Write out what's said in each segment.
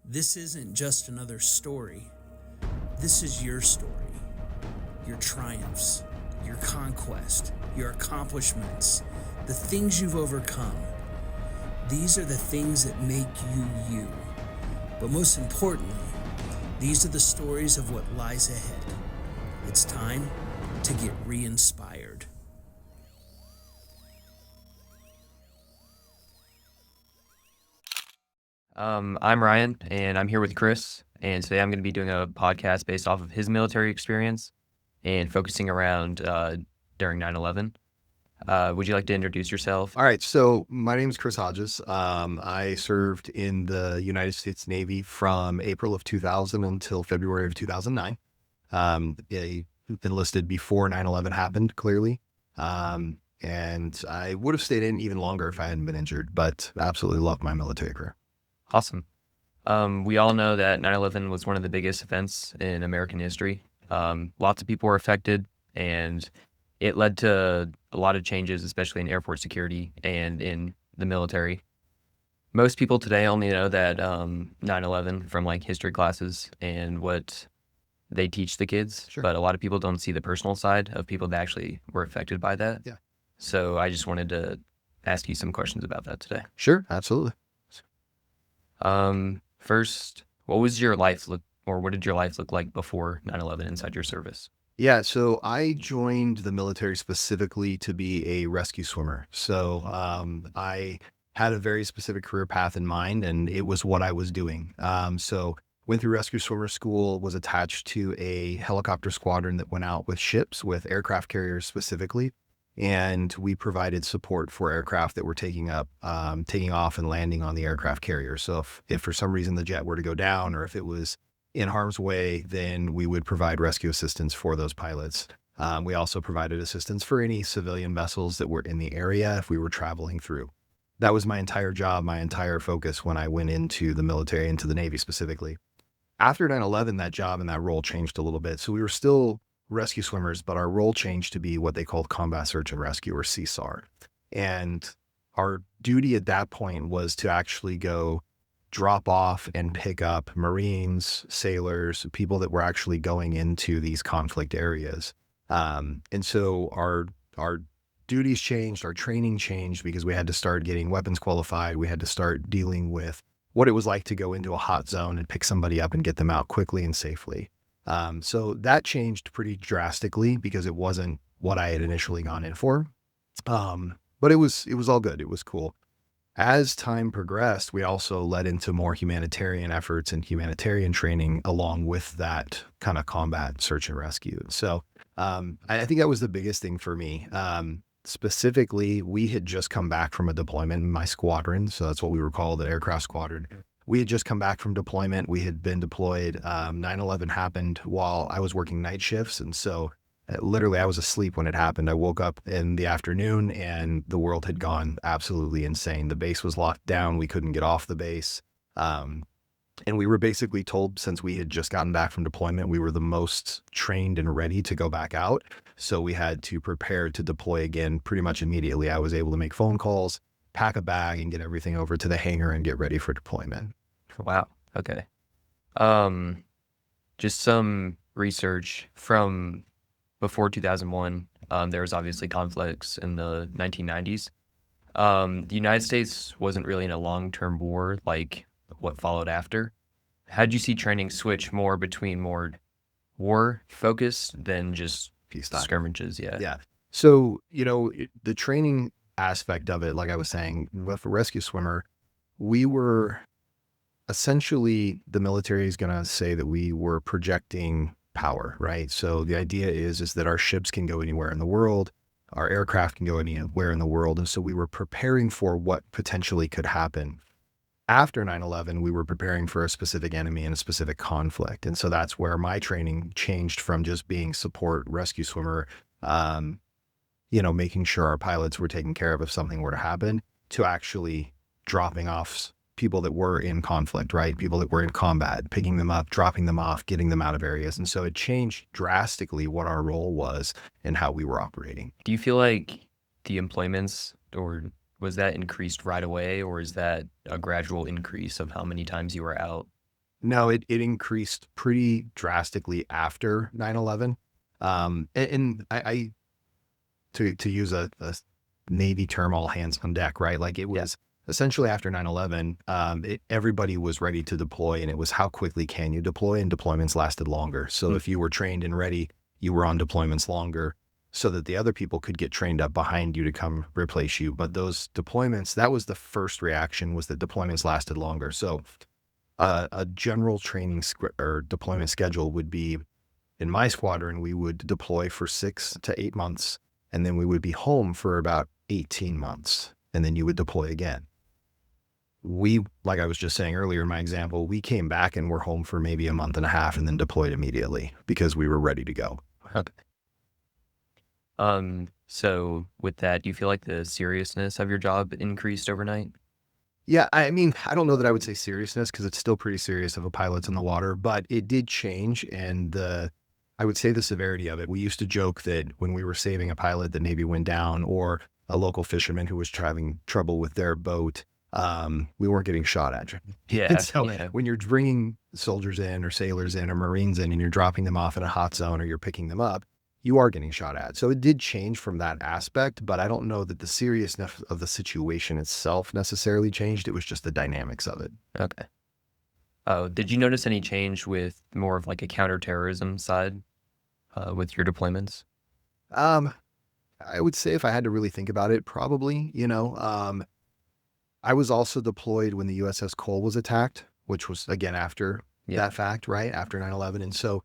This isn't just another story. This is your story. Your triumphs, your conquest, your accomplishments, the things you've overcome. These are the things that make you you. But most importantly, these are the stories of what lies ahead. It's time to get re-inspired. I'm Ryan, and I'm here with Chris. And today I'm going to be doing a podcast based off of his military experience and focusing around during 9/11. Would you like to introduce yourself? All right, so my name is Chris Hodges. I served in the United States Navy from April of 2000 until February of 2009. I enlisted before 9/11 happened, clearly. And I would have stayed in even longer if I hadn't been injured, but absolutely loved my military career. Awesome. We all know that 9/11 was one of the biggest events in American history. Lots of people were affected, and it led to a lot of changes, especially in airport security and in the military. Most people today only know that 9/11 from like history classes and what they teach the kids, Sure. but a lot of people don't see the personal side of people that actually were affected by that. Yeah. So I just wanted to ask you some questions about that today. Sure, absolutely. First, what was your life look, or what did your life look like before 9/11 inside your service? Yeah, so I joined the military specifically to be a rescue swimmer. So I had a very specific career path in mind, and it was what I was doing. So went through rescue swimmer school, was attached to a helicopter squadron that went out with ships, with aircraft carriers specifically, and we provided support for aircraft that were taking off and landing on the aircraft carrier. So if for some reason the jet were to go down, or if it was in harm's way, then we would provide rescue assistance for those pilots. We also provided assistance for any civilian vessels that were in the area if we were traveling through. That was my entire job, my entire focus when I went into the military, into the Navy specifically. After 9/11, that job and that role changed a little bit. So we were still rescue swimmers, but our role changed to be what they called combat search and rescue, or CSAR. And our duty at that point was to actually go drop off and pick up Marines, sailors, people that were actually going into these conflict areas. And so our duties changed, our training changed, because we had to start getting weapons qualified. We had to start dealing with what it was like to go into a hot zone and pick somebody up and get them out quickly and safely. So that changed pretty drastically because it wasn't what I had initially gone in for. But it was all good. It was cool. As time progressed, we also led into more humanitarian efforts and humanitarian training along with that kind of combat search and rescue. So I think that was the biggest thing for me. Specifically, we had just come back from a deployment in my squadron. So that's what we were called, the aircraft squadron. We had just come back from deployment. We had been deployed. 9/11 happened while I was working night shifts. And so literally, I was asleep when it happened. I woke up in the afternoon and the world had gone absolutely insane. The base was locked down. We couldn't get off the base. And we were basically told, since we had just gotten back from deployment, we were the most trained and ready to go back out. So we had to prepare to deploy again pretty much immediately. I was able to make phone calls, pack a bag, and get everything over to the hangar and get ready for deployment. Wow. Okay. Just some research from before 2001. There was obviously conflicts in the 1990s. The United States wasn't really in a long-term war like what followed after. How'd you see training switch more between more war focused than just Peacetime. skirmishes? Yeah. Yeah. So, the training aspect of it, like I was saying, with a rescue swimmer, we were essentially, the military is going to say that we were projecting power, right? So the idea is that our ships can go anywhere in the world, our aircraft can go anywhere in the world. And so we were preparing for what potentially could happen. After 9/11, we were preparing for a specific enemy and a specific conflict. And so that's where my training changed from just being support rescue swimmer, making sure our pilots were taken care of if something were to happen, to actually dropping off people that were in conflict, right? People that were in combat, picking them up, dropping them off, getting them out of areas. And so it changed drastically what our role was and how we were operating. Do you feel like the employments, or was that increased right away, or is that a gradual increase of how many times you were out? No, it increased pretty drastically after 9/11. And to use a Navy term, all hands on deck, right? Like it Yeah. was essentially after 9/11, everybody was ready to deploy, and it was how quickly can you deploy, and deployments lasted longer. So Mm. if you were trained and ready, you were on deployments longer so that the other people could get trained up behind you to come replace you. But those deployments, that was the first reaction, was that deployments lasted longer. So a general training or deployment schedule would be, in my squadron, we would deploy for 6 to 8 months, and then we would be home for about 18 months, and then you would deploy again. Like I was just saying earlier in my example, we came back and were home for maybe a month and a half and then deployed immediately because we were ready to go. Okay. So with that, do you feel like the seriousness of your job increased overnight? Yeah, I mean, I don't know that I would say seriousness because it's still pretty serious if a pilot's in the water, but it did change. And I would say the severity of it. We used to joke that when we were saving a pilot that maybe went down, or a local fisherman who was having trouble with their boat, we weren't getting shot at. Yeah. And so Yeah. when you're bringing soldiers in or sailors in or Marines in and you're dropping them off in a hot zone or you're picking them up, you are getting shot at. So it did change from that aspect, but I don't know that the seriousness of the situation itself necessarily changed. It was just the dynamics of it. Okay. Oh, did you notice any change with more of like a counterterrorism side with your deployments? Um, I would say if I had to really think about it, probably, I was also deployed when the USS Cole was attacked, which was again after Yeah. that fact, right? After 9/11. And so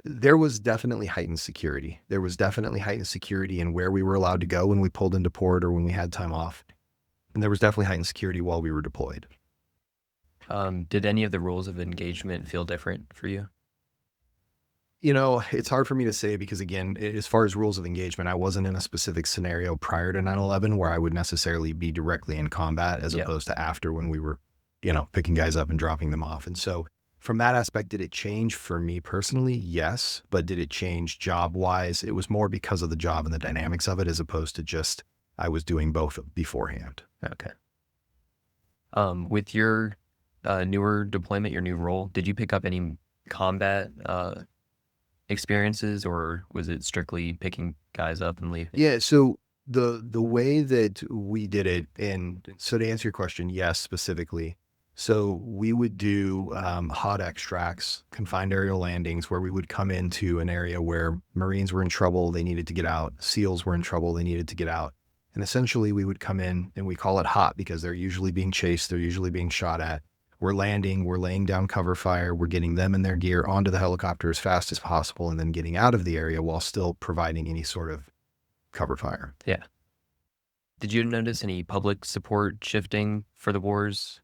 there was definitely heightened security. There was definitely heightened security in where we were allowed to go when we pulled into port or when we had time off. And there was definitely heightened security while we were deployed. Did any of the rules of engagement feel different for you? It's hard for me to say because, again, as far as rules of engagement, I wasn't in a specific scenario prior to 9/11 where I would necessarily be directly in combat as Yeah. opposed to after, when we were, picking guys up and dropping them off. And so from that aspect, did it change for me personally? Yes. But did it change job wise? It was more because of the job and the dynamics of it, as opposed to just I was doing both beforehand. Okay. With your newer deployment, your new role, did you pick up any combat experiences, or was it strictly picking guys up and leaving? Yeah, so the way that we did it, and so to answer your question, yes, specifically. So we would do hot extracts, confined aerial landings, where we would come into an area where Marines were in trouble, they needed to get out. SEALs were in trouble, they needed to get out. And essentially we would come in, and we call it hot because they're usually being chased, they're usually being shot at. We're landing, we're laying down cover fire, we're getting them and their gear onto the helicopter as fast as possible, and then getting out of the area while still providing any sort of cover fire. Yeah. Did you notice any public support shifting for the wars?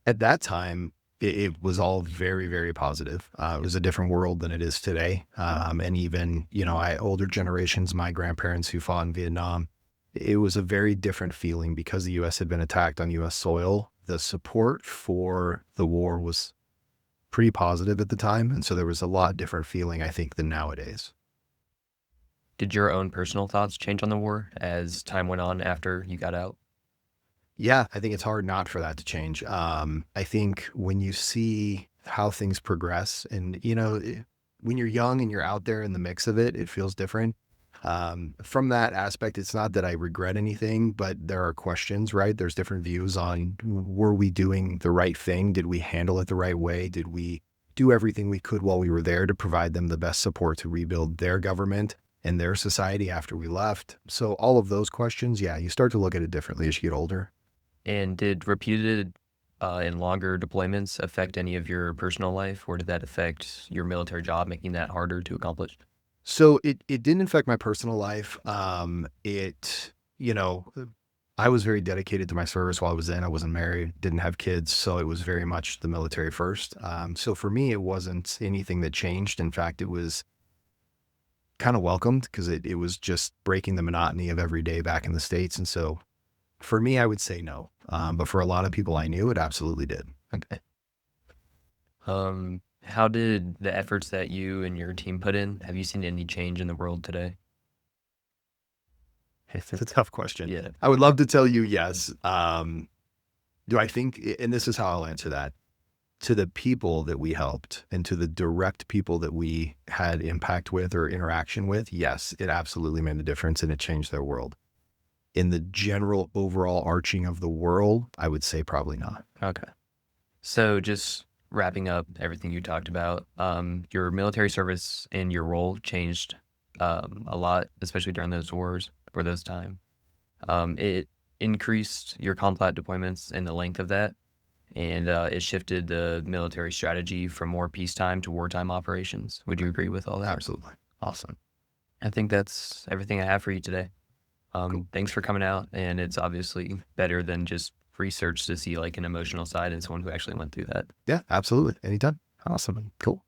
At that time, it was all very, very positive. It was a different world than it is today. And even, older generations, my grandparents who fought in Vietnam, it was a very different feeling because the U.S. had been attacked on U.S. soil. The support for the war was pretty positive at the time. And so there was a lot different feeling, I think, than nowadays. Did your own personal thoughts change on the war as time went on after you got out? Yeah, I think it's hard not for that to change. I think when you see how things progress, and, when you're young and you're out there in the mix of it, it feels different. From that aspect, it's not that I regret anything, but there are questions, right? There's different views on, were we doing the right thing? Did we handle it the right way? Did we do everything we could while we were there to provide them the best support to rebuild their government and their society after we left? So all of those questions, yeah, you start to look at it differently as you get older. And did repeated and longer deployments affect any of your personal life, or did that affect your military job, making that harder to accomplish? So it didn't affect my personal life. I was very dedicated to my service while I was in. I wasn't married, didn't have kids, so it was very much the military first. So for me, it wasn't anything that changed. In fact, it was kind of welcomed because it was just breaking the monotony of every day back in the States. And so for me, I would say no. But for a lot of people I knew, it absolutely did. Okay. How did the efforts that you and your team put in, have you seen any change in the world today? It's a tough question. Yeah. I would love to tell you yes. Do I think, and this is how I'll answer that. to the people that we helped and to the direct people that we had impact with or interaction with, yes, it absolutely made a difference and it changed their world. In the general overall arching of the world, I would say probably not. Okay. So just wrapping up everything you talked about, your military service and your role changed a lot, especially during those wars or those time. It increased your combat deployments and the length of that, and it shifted the military strategy from more peacetime to wartime operations. Would you agree with all that? Absolutely. Awesome. I think that's everything I have for you today. Cool. Thanks for coming out, and it's obviously better than just research to see like an emotional side and someone who actually went through that. Yeah, absolutely. Anytime. Awesome. Cool.